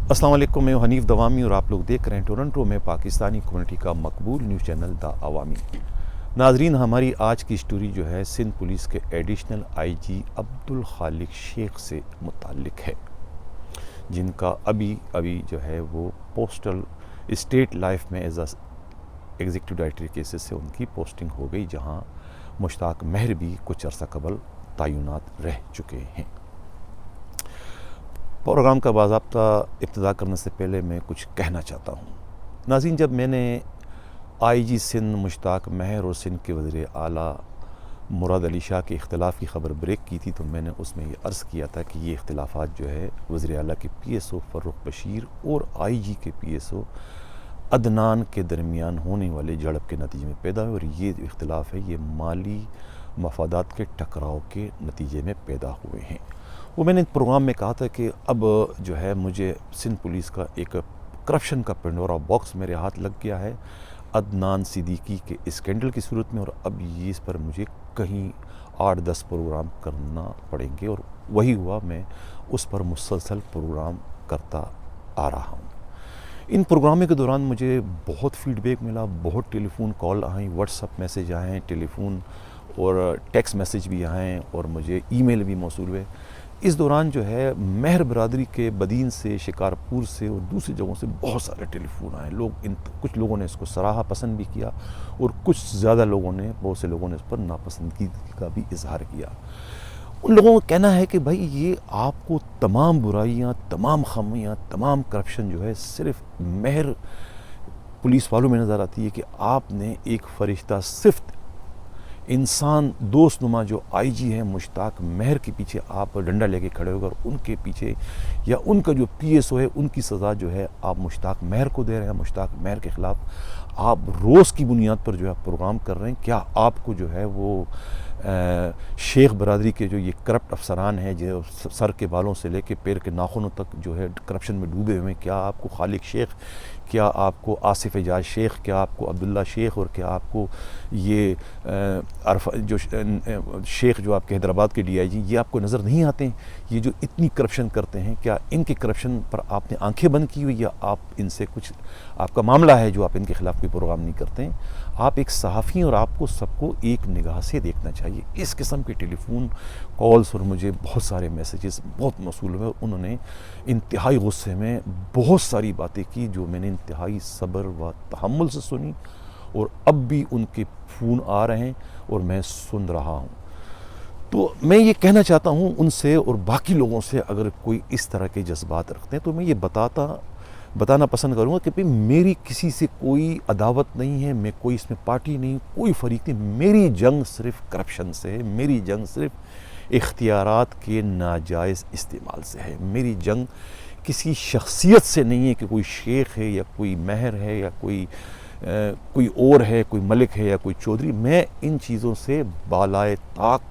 السلام علیکم، میں حنیف دوامی اور آپ لوگ دیکھ رہے ہیں ٹورنٹو میں پاکستانی کمیونٹی کا مقبول نیوز چینل دا عوامی۔ ناظرین، ہماری آج کی سٹوری جو ہے سندھ پولیس کے ایڈیشنل آئی جی عبدالخالق شیخ سے متعلق ہے، جن کا ابھی جو ہے وہ پوسٹل اسٹیٹ لائف میں ایگزیکٹو ڈائریکٹر کیسز سے ان کی پوسٹنگ ہو گئی، جہاں مشتاق مہر بھی کچھ عرصہ قبل تعینات رہ چکے ہیں۔ پروگرام کا باضابطہ ابتدا کرنے سے پہلے میں کچھ کہنا چاہتا ہوں۔ ناظرین، جب میں نے آئی جی سندھ مشتاق مہر اور سندھ کے وزیر اعلیٰ مراد علی شاہ کے اختلاف کی خبر بریک کی تھی تو میں نے اس میں یہ عرض کیا تھا کہ یہ اختلافات جو ہے وزیر اعلیٰ کے پی ایس او فروخ بشیر اور آئی جی کے پی ایس او عدنان کے درمیان ہونے والے جھڑپ کے نتیجے میں پیدا ہوئے، اور یہ جو اختلاف ہے یہ مالی مفادات کے ٹکراؤ کے نتیجے میں پیدا ہوئے ہیں۔ وہ میں نے پروگرام میں کہا تھا کہ اب جو ہے مجھے سندھ پولیس کا ایک کرپشن کا پنڈورا باکس میرے ہاتھ لگ گیا ہے عدنان صدیقی کے اسکینڈل کی صورت میں، اور اب یہ اس پر مجھے کہیں 8-10 پروگرام کرنا پڑیں گے، اور وہی ہوا۔ میں اس پر مسلسل پروگرام کرتا آ رہا ہوں۔ ان پروگراموں کے دوران مجھے بہت فیڈ بیک ملا، بہت ٹیلی فون کال آئیں، واٹس اپ میسیج آئیں، ٹیلی فون اور ٹیکسٹ میسیج بھی آئیں، اور مجھے ای میل بھی موصول ہوئے۔ اس دوران جو ہے مہر برادری کے بدین سے، شکارپور سے اور دوسری جگہوں سے بہت سارے ٹیلی فون آئے۔ کچھ لوگوں نے اس کو سراہا، پسند بھی کیا، اور کچھ زیادہ بہت سے لوگوں نے اس پر ناپسندگی کا بھی اظہار کیا۔ ان لوگوں کا کہنا ہے کہ بھائی یہ آپ کو تمام برائیاں، تمام خامیاں، تمام کرپشن جو ہے صرف مہر پولیس والوں میں نظر آتی ہے، کہ آپ نے ایک فرشتہ صفت انسان دوست نما جو آئی جی ہیں مشتاق مہر کے پیچھے آپ ڈنڈا لے کے کھڑے ہو کر ان کے پیچھے، یا ان کا جو پی ایس او ہے ان کی سزا جو ہے آپ مشتاق مہر کو دے رہے ہیں۔ مشتاق مہر کے خلاف آپ روز کی بنیاد پر جو ہے پروگرام کر رہے ہیں۔ کیا آپ کو جو ہے وہ شیخ برادری کے جو یہ کرپٹ افسران ہیں، جو سر کے بالوں سے لے کے پیر کے ناخنوں تک جو ہے کرپشن میں ڈوبے ہوئے ہیں، کیا آپ کو خالق شیخ، کیا آپ کو آصف اعجاز شیخ، کیا آپ کو عبداللہ شیخ، اور کیا آپ کو یہ جو شیخ جو آپ کے حیدرآباد کے ڈی آئی جی، یہ آپ کو نظر نہیں آتے ہیں؟ یہ جو اتنی کرپشن کرتے ہیں، کیا ان کے کرپشن پر آپ نے آنکھیں بند کی ہوئی، یا آپ ان سے کچھ آپ کا معاملہ ہے جو آپ ان کے خلاف کوئی پروگرام نہیں کرتے ہیں؟ آپ ایک صحافی، اور آپ کو سب کو ایک نگاہ سے دیکھنا چاہیے۔ اس قسم کے ٹیلی فون کالز اور مجھے بہت سارے میسیجز بہت موصول ہوئے، اور انہوں نے انتہائی غصے میں بہت ساری باتیں کی جو میں نے انتہائی صبر و تحمل سے سنی، اور اب بھی ان کے فون آ رہے ہیں اور میں سن رہا ہوں۔ تو میں یہ کہنا چاہتا ہوں ان سے اور باقی لوگوں سے، اگر کوئی اس طرح کے جذبات رکھتے ہیں تو میں یہ بتانا پسند کروں گا کہ میری کسی سے کوئی عداوت نہیں ہے، میں کوئی اس میں پارٹی نہیں، کوئی فریق نہیں۔ میری جنگ صرف کرپشن سے ہے، میری جنگ صرف اختیارات کے ناجائز استعمال سے ہے، میری جنگ کسی شخصیت سے نہیں ہے کہ کوئی شیخ ہے یا کوئی مہر ہے یا کوئی اور ہے، کوئی ملک ہے یا کوئی چودھری۔ میں ان چیزوں سے بالائے طاق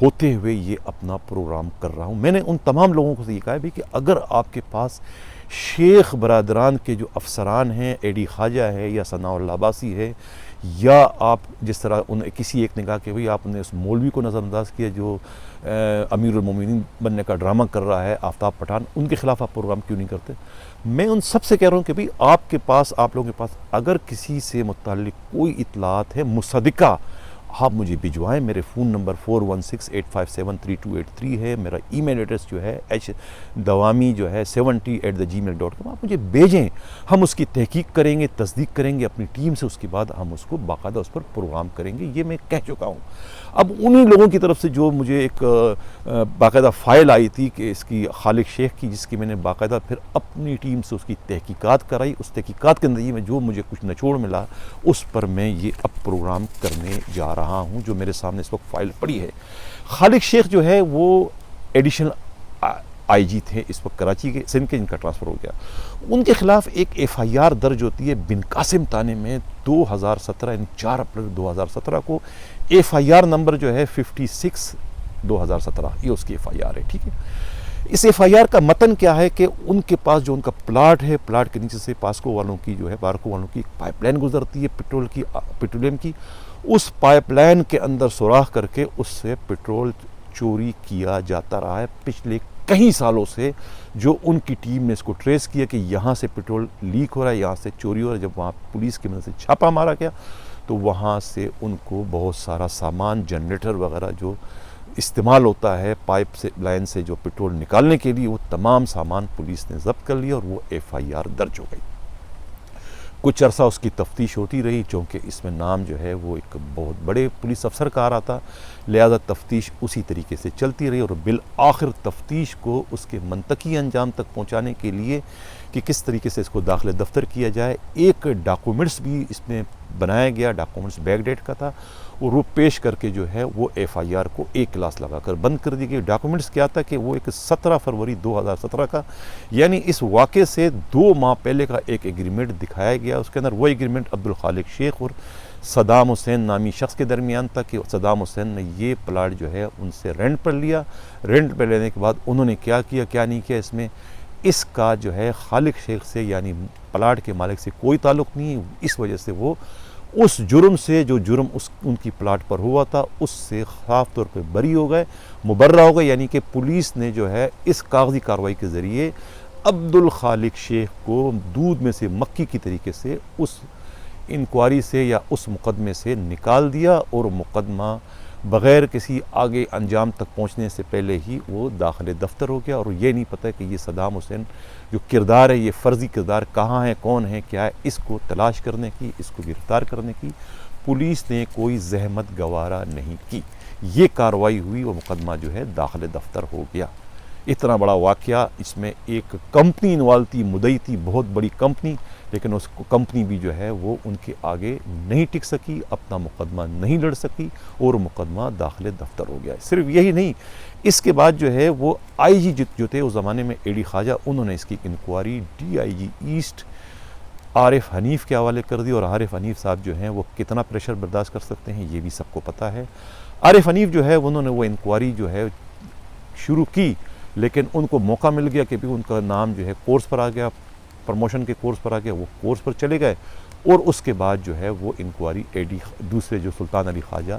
ہوتے ہوئے یہ اپنا پروگرام کر رہا ہوں۔ میں نے ان تمام لوگوں کو یہ کہا بھی کہ اگر آپ کے پاس شیخ برادران کے جو افسران ہیں، اے ڈی خواجہ ہے یا ثناء اللہ عباسی ہے، یا آپ جس طرح کسی ایک نے کہا کہ بھئی آپ نے اس مولوی کو نظر انداز کیا جو امیر المومنین بننے کا ڈرامہ کر رہا ہے، آفتاب پٹھان، ان کے خلاف آپ پروگرام کیوں نہیں کرتے؟ میں ان سب سے کہہ رہا ہوں کہ بھئی آپ لوگوں کے پاس اگر کسی سے متعلق کوئی اطلاعات ہے مصدقہ، آپ مجھے بھجوائیں۔ میرے فون نمبر 4168573283 ہے، میرا ای میل ایڈریس جو ہےhdawami جو ہے 70@gmail.com، آپ مجھے بھیجیں، ہم اس کی تحقیق کریں گے، تصدیق کریں گے اپنی ٹیم سے، اس کے بعد ہم اس کو باقاعدہ اس پر پروگرام کریں گے۔ یہ میں کہہ چکا ہوں۔ اب انہی لوگوں کی طرف سے جو مجھے ایک باقاعدہ فائل آئی تھی کہ اس کی خالق شیخ کی، جس کی میں نے باقاعدہ پھر اپنی ٹیم سے اس کی تحقیقات کرائی، اس تحقیقات کے نتیجے میں جو مجھے کچھ نچوڑ ملا اس پر میں یہ اب پروگرام کرنے جا رہا ہوں، جو میرے سامنے اس وقت فائل پڑی ہے۔ خالق شیخ جو ہے وہ ایڈیشنل آئی جی تھے اس وقت کراچی کے، سندھ کے، جن کا ٹرانسفر ہو گیا۔ ان کے خلاف ایک ایف آئی آر درج ہوتی ہے بن قاسم تانے میں 2017، یعنی 4 اپریل 2017 کو۔ ایف آئی آر نمبر جو ہے 56/2017، یہ اس کی ایف آئی آر ہے، ٹھیک ہے۔ اس ایف آئی آر کا متن کیا ہے کہ ان کے پاس جو ان کا پلاٹ ہے، پلاٹ کے نیچے سے پاسکو والوں کی جو ہے، بارکو والوں کی پائپ لائن گزرتی ہے پیٹرولیم کی، اس پائپ لائن کے اندر سوراخ کر کے اس سے پیٹرول چوری کیا جاتا رہا ہے پچھلے کئی سالوں سے جو ان کی ٹیم نے اس کو ٹریس کیا کہ یہاں سے پیٹرول لیک ہو رہا ہے، یہاں سے چوری ہو رہا ہے. جب وہاں پولیس کی مدد سے چھاپا مارا گیا تو وہاں سے ان کو بہت سارا سامان، جنریٹر وغیرہ جو استعمال ہوتا ہے پائپ سے لائن سے جو پیٹرول نکالنے کے لیے، وہ تمام سامان پولیس نے ضبط کر لیا اور وہ FIR درج ہو گئی. کچھ عرصہ اس کی تفتیش ہوتی رہی، چونکہ اس میں نام جو ہے وہ ایک بہت بڑے پولیس افسر کا آ رہا تھا، لہذا تفتیش اسی طریقے سے چلتی رہی. اور بالآخر تفتیش کو اس کے منطقی انجام تک پہنچانے کے لیے کہ کس طریقے سے اس کو داخل دفتر کیا جائے، ایک ڈاکومنٹس بھی اس میں بنایا گیا. ڈاکومنٹس بیک ڈیٹ کا تھا اور وہ پیش کر کے جو ہے وہ FIR کو ایک کلاس لگا کر بند کر دی گئی. ڈاکومنٹس کیا تھا کہ وہ ایک 17 فروری 2017 کا، یعنی اس واقعے سے 2 ماہ پہلے کا ایک ایگریمنٹ دکھایا گیا. اس کے اندر وہ ایگریمنٹ عبدالخالق شیخ اور صدام حسین نامی شخص کے درمیان تھا کہ صدام حسین نے یہ پلاٹ جو ہے ان سے رینٹ پر لیا. رینٹ پر لینے کے بعد انہوں نے کیا کیا کیا نہیں کیا، اس کا جو ہے خالق شیخ سے یعنی پلاٹ کے مالک سے کوئی تعلق نہیں. اس وجہ سے وہ اس جرم سے، جو جرم ان کی پلاٹ پر ہوا تھا، اس سے صاف طور پہ بری ہو گئے، مبرہ ہو گئے. یعنی کہ پولیس نے جو ہے اس کاغذی کارروائی کے ذریعے عبدالخالق شیخ کو دودھ میں سے مکھی کی طریقے سے اس انکوائری سے یا اس مقدمے سے نکال دیا اور مقدمہ بغیر کسی آگے انجام تک پہنچنے سے پہلے ہی وہ داخل دفتر ہو گیا. اور یہ نہیں پتہ کہ یہ صدام حسین جو کردار ہے، یہ فرضی کردار کہاں ہے، کون ہے، کیا ہے، اس کو تلاش کرنے کی، اس کو گرفتار کرنے کی پولیس نے کوئی زحمت گوارا نہیں کی. یہ کارروائی ہوئی، وہ مقدمہ جو ہے داخل دفتر ہو گیا. اتنا بڑا واقعہ، اس میں ایک کمپنی انوالو تھی، مدعی تھی، بہت بڑی کمپنی، لیکن اس کمپنی بھی جو ہے وہ ان کے آگے نہیں ٹک سکی، اپنا مقدمہ نہیں لڑ سکی اور مقدمہ داخل دفتر ہو گیا. صرف یہی نہیں، اس کے بعد جو ہے وہ IG جو تھے اس زمانے میں AD خواجہ، انہوں نے اس کی انکوائری DIG ایسٹ عارف حنیف کے حوالے کر دی. اور عارف حنیف صاحب جو ہیں وہ کتنا پریشر برداشت کر سکتے ہیں یہ بھی سب کو پتہ ہے. عارف حنیف جو ہے انہوں نے وہ انکوائری جو ہے شروع کی، لیکن ان کو موقع مل گیا کہ بھی ان کا نام جو ہے کورس پر آ گیا، پروموشن کے کورس پر آ گیا، وہ کورس پر چلے گئے. اور اس کے بعد جو ہے وہ انکوائری AD دوسرے جو سلطان علی خواجہ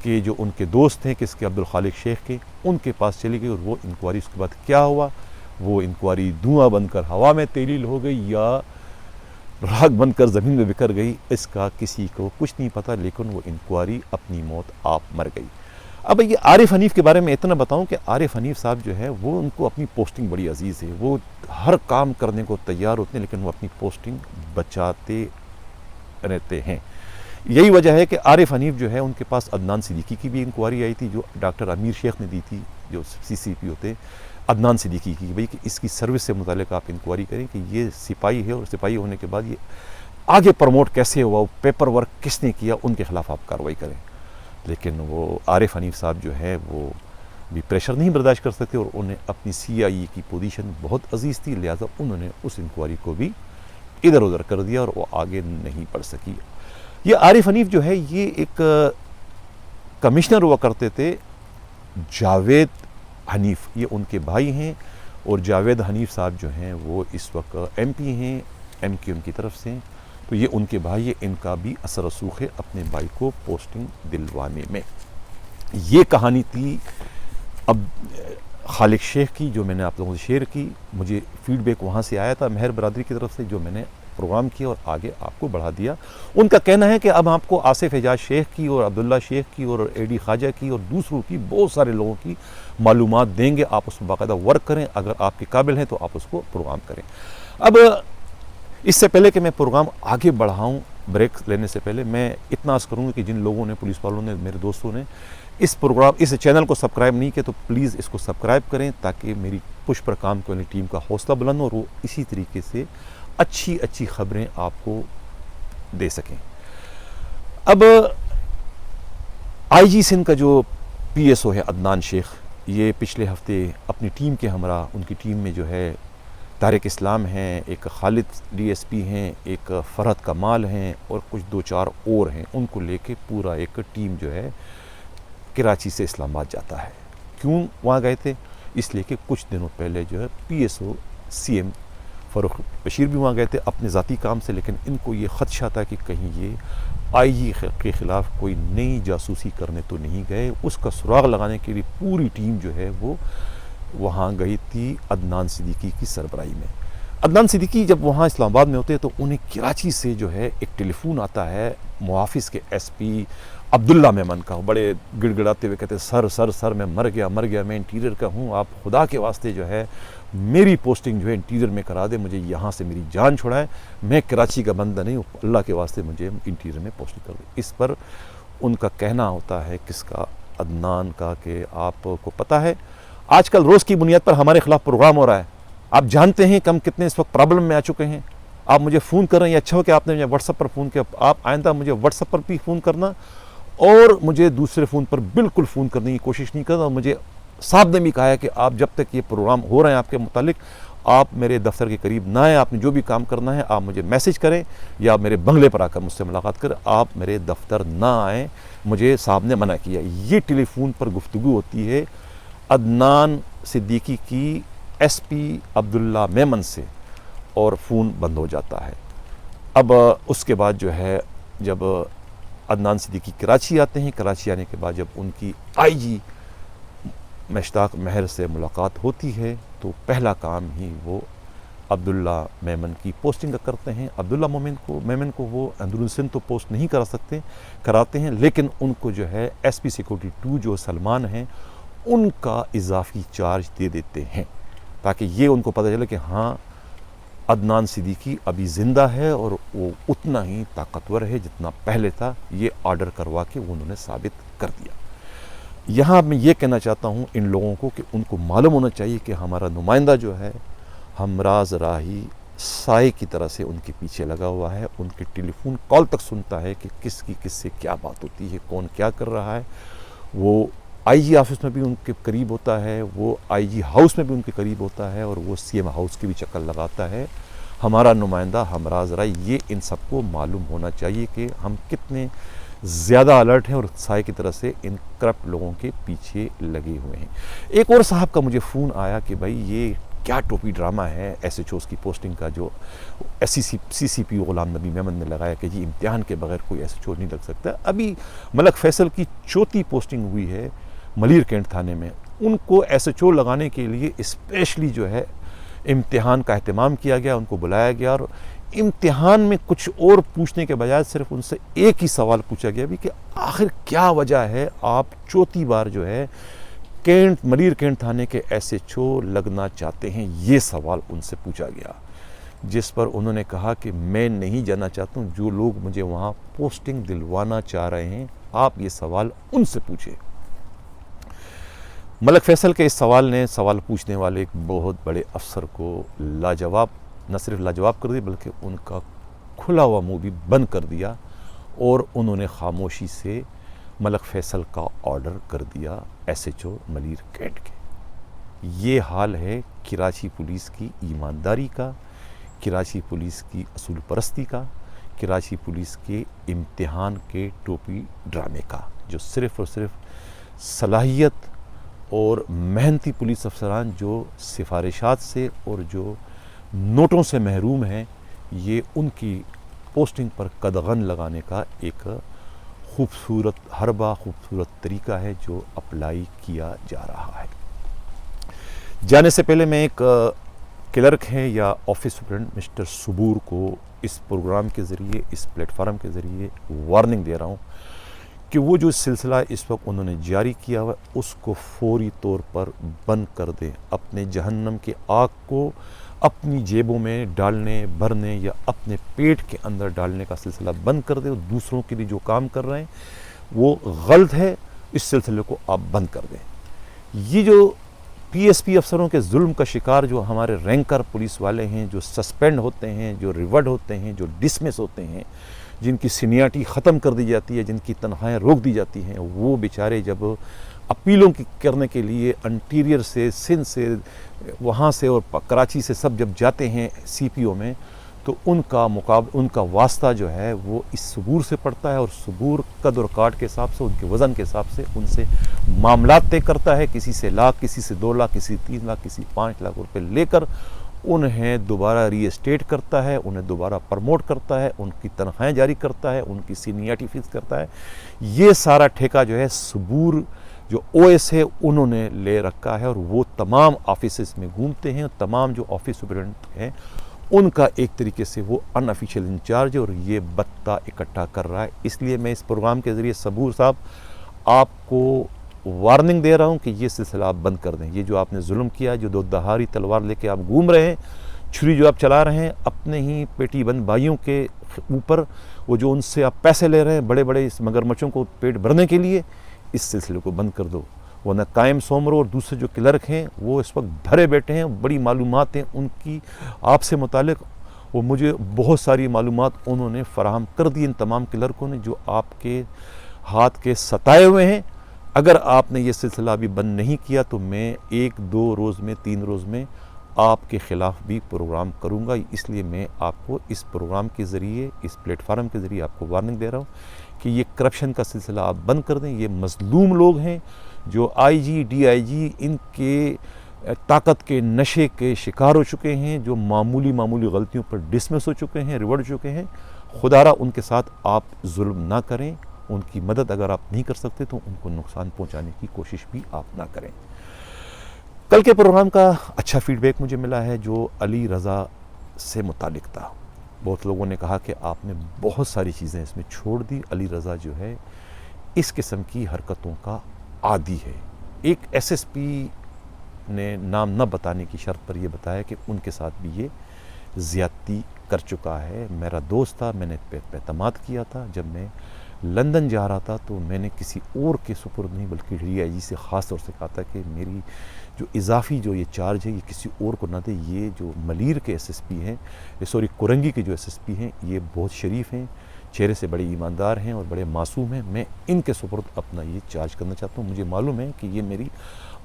کے جو ان کے دوست ہیں، کس کے عبدالخالق شیخ کے، ان کے پاس چلی گئی. اور وہ انکوائری اس کے بعد کیا ہوا، وہ انکوائری دھواں بن کر ہوا میں تیلیل ہو گئی یا راکھ بن کر زمین میں بکھر گئی، اس کا کسی کو کچھ نہیں پتہ. لیکن وہ انکوائری اپنی موت آپ مر گئی. اب یہ عارف حنیف کے بارے میں اتنا بتاؤں کہ عارف حنیف صاحب جو ہے وہ ان کو اپنی پوسٹنگ بڑی عزیز ہے، وہ ہر کام کرنے کو تیار ہوتے ہیں، لیکن وہ اپنی پوسٹنگ بچاتے رہتے ہیں. یہی وجہ ہے کہ عارف حنیف جو ہے ان کے پاس عدنان صدیقی کی بھی انکوائری آئی تھی، جو ڈاکٹر امیر شیخ نے دی تھی، جو CCP ہوتے عدنان صدیقی کی، بھئی کہ اس کی سروس سے متعلق آپ انکوائری کریں کہ یہ سپاہی ہے اور سپاہی ہونے کے بعد یہ آگے پروموٹ کیسے ہوا، وہ پیپر ورک کس نے کیا، ان کے خلاف آپ کارروائی کریں. لیکن وہ عارف حنیف صاحب جو ہے وہ بھی پریشر نہیں برداشت کر سکتے اور انہیں اپنی CIA کی پوزیشن بہت عزیز تھی، لہٰذا انہوں نے اس انکوائری کو بھی ادھر ادھر کر دیا اور وہ آگے نہیں بڑھ سکی. یہ عارف حنیف جو ہے یہ ایک کمشنر ہوا کرتے تھے، جاوید حنیف، یہ ان کے بھائی ہیں. اور جاوید حنیف صاحب جو ہیں وہ اس وقت MP ہیں، MQ ان کی طرف سے. تو یہ ان کے بھائی، ان کا بھی اثر رسوخ ہے اپنے بھائی کو پوسٹنگ دلوانے میں. یہ کہانی تھی اب خالق شیخ کی جو میں نے آپ لوگوں سے شیئر کی. مجھے فیڈ بیک وہاں سے آیا تھا مہر برادری کی طرف سے، جو میں نے پروگرام کیا اور آگے آپ کو بڑھا دیا. ان کا کہنا ہے کہ اب آپ کو آصف اعجاز شیخ کی اور عبداللہ شیخ کی اور AD خواجہ کی اور دوسروں کی بہت سارے لوگوں کی معلومات دیں گے. آپ اس میں باقاعدہ ورک کریں، اگر آپ کے قابل ہیں تو آپ اس کو پروگرام کریں. اب اس سے پہلے کہ میں پروگرام آگے بڑھاؤں، بریک لینے سے پہلے میں اتنا عرض کروں گا کہ جن لوگوں نے، پولیس والوں نے، میرے دوستوں نے اس چینل کو سبسکرائب نہیں کیا تو پلیز اس کو سبسکرائب کریں تاکہ میری پش پر کام کرنے والی ٹیم کا حوصلہ بلند ہو اور وہ اسی طریقے سے اچھی خبریں آپ کو دے سکیں. اب IG سندھ کا جو PSO ہے عدنان شیخ، یہ پچھلے ہفتے اپنی ٹیم کے ہمراہ، ان کی ٹیم میں جو ہے طارق اسلام ہیں، ایک خالد DSP ہیں، ایک فرحت کمال ہیں اور کچھ 2-4 اور ہیں، ان کو لے کے پورا ایک ٹیم جو ہے کراچی سے اسلام آباد جاتا ہے. کیوں وہاں گئے تھے؟ اس لیے کہ کچھ دنوں پہلے جو ہے PSO CM فاروق بشیر بھی وہاں گئے تھے اپنے ذاتی کام سے، لیکن ان کو یہ خدشہ تھا کہ کہیں یہ IG کے خلاف کوئی نئی جاسوسی کرنے تو نہیں گئے. اس کا سراغ لگانے کے لیے پوری ٹیم جو ہے وہ وہاں گئی تھی عدنان صدیقی کی سربراہی میں۔ عدنان صدیقی جب وہاں اسلام آباد میں ہوتے تو انہیں کراچی سے جو ہے ایک ٹیلی فون آتا ہے محافظ کے ایس پی عبداللہ میمن کا، بڑے گڑ گڑاتے ہوئے کہتے سر میں مر گیا میں انٹیریئر کا ہوں، آپ خدا کے واسطے جو ہے میری پوسٹنگ جو ہے انٹیریئر میں کرا دے، مجھے یہاں سے میری جان چھڑائیں، میں کراچی کا بندہ نہیں ہوں، اللہ کے واسطے مجھے انٹیریئر میں پوسٹنگ کر دیں۔ اس پر ان کا کہنا ہوتا ہے کس کا، عدنان کا، کہ آپ کو پتہ ہے آج کل روز کی بنیاد پر ہمارے خلاف پروگرام ہو رہا ہے، آپ جانتے ہیں کہ ہم کتنے اس وقت پرابلم میں آ چکے ہیں، آپ مجھے فون کر رہے ہیں، یہ اچھا ہو کہ آپ نے مجھے واٹس ایپ پر فون کیا، آپ آئندہ مجھے واٹس ایپ پر بھی فون کرنا اور مجھے دوسرے فون پر بالکل فون کرنے کی کوشش نہیں کرنا، اور مجھے صاحب نے بھی کہا ہے کہ آپ جب تک یہ پروگرام ہو رہے ہیں آپ کے متعلق آپ میرے دفتر کے قریب نہ آئیں، آپ نے جو بھی کام کرنا ہے آپ مجھے میسج کریں یا میرے بنگلے پر آ کر مجھ سے ملاقات کریں، آپ میرے دفتر نہ آئیں، مجھے صاحب نے منع کیا۔ یہ ٹیلی فون پر گفتگو ہوتی ہے عدنان صدیقی کی ایس پی عبداللہ میمن سے، اور فون بند ہو جاتا ہے۔ اب اس کے بعد جو ہے جب عدنان صدیقی کراچی آتے ہیں، کراچی آنے کے بعد جب ان کی آئی جی مشتاق مہر سے ملاقات ہوتی ہے تو پہلا کام ہی وہ عبداللہ میمن کی پوسٹنگ کا کرتے ہیں۔ عبداللہ میمن کو وہ اندرون سندھ تو پوسٹ نہیں کراتے ہیں، لیکن ان کو جو ہے ایس پی سیکورٹی 2 جو سلمان ہیں ان کا اضافی چارج دے دیتے ہیں، تاکہ یہ ان کو پتہ چلے کہ ہاں عدنان صدیقی ابھی زندہ ہے اور وہ اتنا ہی طاقتور ہے جتنا پہلے تھا، یہ آرڈر کروا کے انہوں نے ثابت کر دیا۔ یہاں میں یہ کہنا چاہتا ہوں ان لوگوں کو کہ ان کو معلوم ہونا چاہیے کہ ہمارا نمائندہ جو ہے ہمراز راہی سائے کی طرح سے ان کے پیچھے لگا ہوا ہے، ان کے ٹیلی فون کال تک سنتا ہے کہ کس کی کس سے کیا بات ہوتی ہے، کون کیا کر رہا ہے۔ وہ آئی جی آفس میں بھی ان کے قریب ہوتا ہے، وہ آئی جی ہاؤس میں بھی ان کے قریب ہوتا ہے، اور وہ سی ایم ہاؤس کی بھی چکر لگاتا ہے۔ ہمارا نمائندہ ہمراز راہی، یہ ان سب کو معلوم ہونا چاہیے کہ ہم کتنے زیادہ الرٹ ہیں اور سائے کی طرح سے ان کرپٹ لوگوں کے پیچھے لگے ہوئے ہیں۔ ایک اور صاحب کا مجھے فون آیا کہ بھائی یہ کیا ٹوپی ڈرامہ ہے ایس ایچ اوز کی پوسٹنگ کا، جو سی سی پی او غلام نبی میمن نے لگایا کہ جی امتحان کے بغیر کوئی ایس ایچ او نہیں لگ سکتا۔ ابھی ملک فیصل کی چوتھی پوسٹنگ ہوئی ہے ملیر کینٹ تھانے میں، ان کو ایس ایچ او لگانے کے لیے اسپیشلی جو ہے امتحان کا اہتمام کیا گیا، ان کو بلایا گیا، اور امتحان میں کچھ اور پوچھنے کے بجائے صرف ان سے ایک ہی سوال پوچھا گیا بھی کہ آخر کیا وجہ ہے آپ چوتھی بار جو ہے ملیر کینٹ تھانے کے ایس ایچ او لگنا چاہتے ہیں، یہ سوال ان سے پوچھا گیا، جس پر انہوں نے کہا کہ میں نہیں جانا چاہتا ہوں، جو لوگ مجھے وہاں پوسٹنگ دلوانا چاہ رہے ہیں آپ یہ سوال ان سے پوچھیں۔ ملک فیصل کے اس سوال پوچھنے والے ایک بہت بڑے افسر کو نہ صرف لاجواب کر دیا بلکہ ان کا کھلا ہوا منہ بھی بند کر دیا، اور انہوں نے خاموشی سے ملک فیصل کا آرڈر کر دیا S H O Malir cantt کے۔ یہ حال ہے کراچی پولیس کی ایمانداری کا، کراچی پولیس کی اصول پرستی کا، کراچی پولیس کے امتحان کے ٹوپی ڈرامے کا، جو صرف اور صرف صلاحیت اور محنتی پولیس افسران جو سفارشات سے اور جو نوٹوں سے محروم ہیں، یہ ان کی پوسٹنگ پر قدغن لگانے کا ایک خوبصورت حربہ، خوبصورت طریقہ ہے جو اپلائی کیا جا رہا ہے۔ جانے سے پہلے میں ایک کلرک ہیں یا آفس سپرنٹ مسٹر صبور کو اس پروگرام کے ذریعے، اس پلیٹ فارم کے ذریعے وارننگ دے رہا ہوں کہ وہ جو سلسلہ اس وقت انہوں نے جاری کیا ہوا اس کو فوری طور پر بند کر دیں، اپنے جہنم کی آگ کو اپنی جیبوں میں ڈالنے، بھرنے یا اپنے پیٹ کے اندر ڈالنے کا سلسلہ بند کر دیں، اور دوسروں کے لیے جو کام کر رہے ہیں وہ غلط ہے، اس سلسلے کو آپ بند کر دیں۔ یہ جو پی ایس پی افسروں کے ظلم کا شکار جو ہمارے رینکر پولیس والے ہیں، جو سسپینڈ ہوتے ہیں، جو ریورڈ ہوتے ہیں، جو ڈسمس ہوتے ہیں، جن کی سینیارٹی ختم کر دی جاتی ہے، جن کی تنخواہیں روک دی جاتی ہیں، وہ بیچارے جب اپیلوں کرنے کے لیے انٹیریئر سے، سندھ سے، وہاں سے اور کراچی سے سب جب جاتے ہیں سی پی او میں، تو ان کا واسطہ جو ہے وہ اس صبور سے پڑتا ہے، اور صبور قد اور کاٹ کے حساب سے، ان کے وزن کے حساب سے ان سے معاملات طے کرتا ہے، کسی سے لاکھ، کسی سے 2 لاکھ، کسی 3 لاکھ، کسی 5 لاکھ روپے لے کر انہیں دوبارہ ری اسٹیٹ کرتا ہے، انہیں دوبارہ پرموٹ کرتا ہے، ان کی تنخواہیں جاری کرتا ہے، ان کی سینیارٹی فکس کرتا ہے۔ یہ سارا ٹھیکہ جو ہے صبور جو او ایس ہے انہوں نے لے رکھا ہے، اور وہ تمام آفیسز میں گھومتے ہیں، تمام جو آفس سپرنٹینڈنٹ ہیں ان کا ایک طریقے سے وہ ان آفیشیل انچارج ہے، اور یہ بتہ اکٹھا کر رہا ہے۔ اس لیے میں اس پروگرام کے ذریعے صبور صاحب آپ کو وارننگ دے رہا ہوں کہ یہ سلسلہ آپ بند کر دیں۔ یہ جو آپ نے ظلم کیا، جو دو دھاری تلوار لے کے آپ گھوم رہے ہیں، چھری جو آپ چلا رہے ہیں اپنے ہی پیٹی بند بھائیوں کے اوپر، وہ جو ان سے آپ پیسے لے رہے ہیں بڑے بڑے اس مگرمچھوں کو پیٹ بھرنے کے لیے، اس سلسلے کو بند کر دو، ورنہ قائم سومرو اور دوسرے جو کلرک ہیں وہ اس وقت بھرے بیٹھے ہیں، بڑی معلومات ہیں ان کی آپ سے متعلق، وہ مجھے بہت ساری معلومات انہوں نے فراہم کر دی، ان تمام کلرکوں نے جو آپ کے ہاتھ کے ستائے ہوئے ہیں۔ اگر آپ نے یہ سلسلہ ابھی بند نہیں کیا تو میں 1 2 روز میں 3 روز میں آپ کے خلاف بھی پروگرام کروں گا۔ اس لیے میں آپ کو اس پروگرام کے ذریعے، اس پلیٹ فارم کے ذریعے آپ کو وارننگ دے رہا ہوں کہ یہ کرپشن کا سلسلہ آپ بند کر دیں۔ یہ مظلوم لوگ ہیں جو آئی جی ڈی آئی جی ان کے طاقت کے نشے کے شکار ہو چکے ہیں، جو معمولی غلطیوں پر ڈسمس ہو چکے ہیں، ریورٹ ہو چکے ہیں۔ خدا را ان کے ساتھ آپ ظلم نہ کریں، ان کی مدد اگر آپ نہیں کر سکتے تو ان کو نقصان پہنچانے کی کوشش بھی آپ نہ کریں۔ کل کے پروگرام کا اچھا فیڈ بیک مجھے ملا ہے جو علی رضا سے متعلق تھا۔ بہت لوگوں نے کہا کہ آپ نے بہت ساری چیزیں اس میں چھوڑ دی، علی رضا جو ہے اس قسم کی حرکتوں کا عادی ہے۔ ایک ایس ایس پی نے نام نہ بتانے کی شرط پر یہ بتایا کہ ان کے ساتھ بھی یہ زیادتی کر چکا ہے۔ میرا دوست تھا، میں نے پہ اعتماد کیا تھا۔ جب میں لندن جا رہا تھا تو میں نے کسی اور کے سپرد نہیں بلکہ ڈی آئی جی سے خاص طور سے کہا تھا کہ میری جو اضافی جو یہ چارج ہے یہ کسی اور کو نہ دے۔ یہ جو ملیر کے ایس ایس پی ہیں، سوری کورنگی کے جو ایس ایس پی ہیں، یہ بہت شریف ہیں، چہرے سے بڑے ایماندار ہیں اور بڑے معصوم ہیں۔ میں ان کے سپرد اپنا یہ چارج کرنا چاہتا ہوں۔ مجھے معلوم ہے کہ یہ میری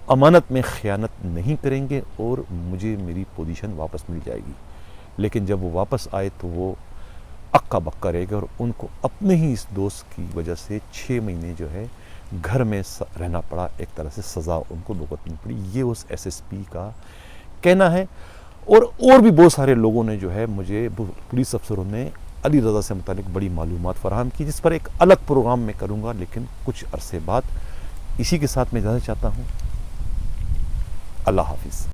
امانت میں خیانت نہیں کریں گے اور مجھے میری پوزیشن واپس مل جائے گی، لیکن جب وہ واپس آئے تو وہ اکا بکا رہے گا، اور ان کو اپنے ہی اس دوست کی وجہ سے 6 مہینے جو ہے گھر میں رہنا پڑا، ایک طرح سے سزا ان کو بھگتنی پڑی۔ یہ اس ایس ایس پی کا کہنا ہے، اور بھی بہت سارے لوگوں نے جو ہے مجھے، پولیس افسروں نے علی رضا سے متعلق بڑی معلومات فراہم کی، جس پر ایک الگ پروگرام میں کروں گا لیکن کچھ عرصے بعد۔ اسی کے ساتھ میں اجازت چاہتا ہوں۔ اللہ حافظ۔